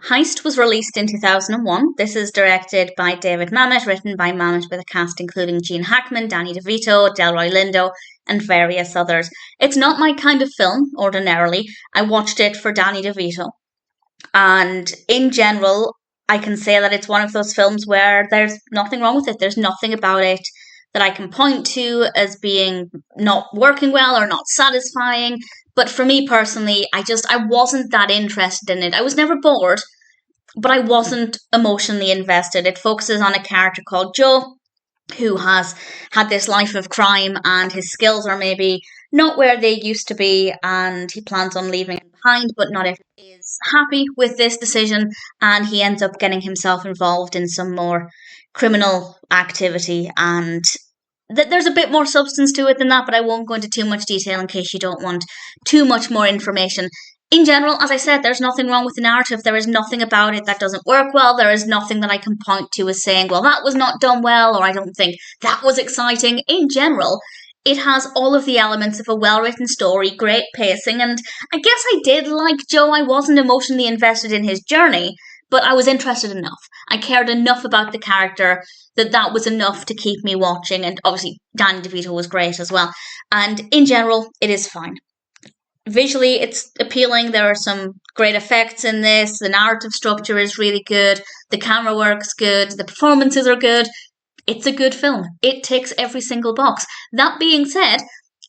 Heist was released in 2001. This is directed by David Mamet, written by Mamet, with a cast including Gene Hackman, Danny DeVito, Delroy Lindo, and various others. It's not my kind of film, ordinarily. I watched it for Danny DeVito. And in general, I can say that it's one of those films where there's nothing wrong with it. There's nothing about it that I can point to as being not working well or not satisfying. But for me personally, I wasn't that interested in it. I was never bored, but I wasn't emotionally invested. It focuses on a character called Joe who has had this life of crime, and his skills are maybe not where they used to be, and he plans on leaving it behind, but not everyone is happy with this decision, and he ends up getting himself involved in some more criminal activity, and there's a bit more substance to it than that, but I won't go into too much detail in case you don't want too much more information. In general, as I said, there's nothing wrong with the narrative. There is nothing about it that doesn't work well. There is nothing that I can point to as saying, well, that was not done well, or I don't think that was exciting. In general, it has all of the elements of a well-written story, great pacing, and I guess I did like Joe. I wasn't emotionally invested in his journey, but I was interested enough. I cared enough about the character that was enough to keep me watching, and obviously Danny DeVito was great as well. And in general, it is fine. Visually, it's appealing. There are some great effects in this. The narrative structure is really good. The camera work's good. The performances are good. It's a good film. It ticks every single box. That being said,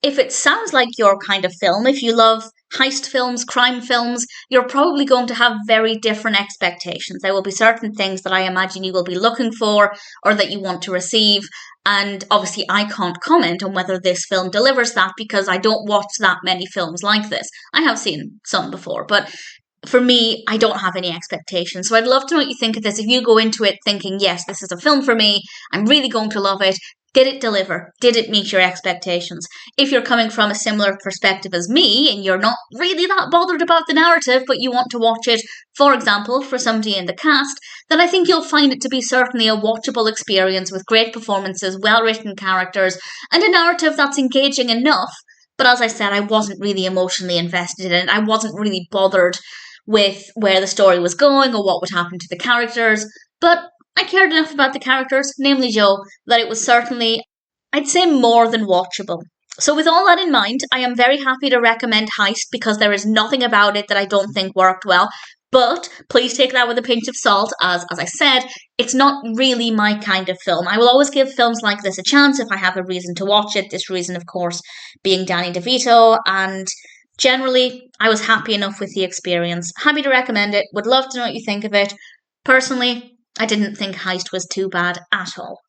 if it sounds like your kind of film, if you love heist films, crime films, you're probably going to have very different expectations. There will be certain things that I imagine you will be looking for or that you want to receive. And obviously, I can't comment on whether this film delivers that because I don't watch that many films like this. I have seen some before, but for me, I don't have any expectations. So I'd love to know what you think of this. If you go into it thinking, yes, this is a film for me, I'm really going to love it. Did it deliver? Did it meet your expectations? If you're coming from a similar perspective as me and you're not really that bothered about the narrative, but you want to watch it, for example, for somebody in the cast, then I think you'll find it to be certainly a watchable experience with great performances, well-written characters, and a narrative that's engaging enough. But as I said, I wasn't really emotionally invested in it. I wasn't really bothered with where the story was going or what would happen to the characters. But I cared enough about the characters, namely Joe, that it was certainly, I'd say, more than watchable. So with all that in mind, I am very happy to recommend Heist because there is nothing about it that I don't think worked well. But please take that with a pinch of salt, as I said, it's not really my kind of film. I will always give films like this a chance if I have a reason to watch it. This reason, of course, being Danny DeVito, and generally, I was happy enough with the experience. Happy to recommend it. Would love to know what you think of it. Personally, I didn't think Heist was too bad at all.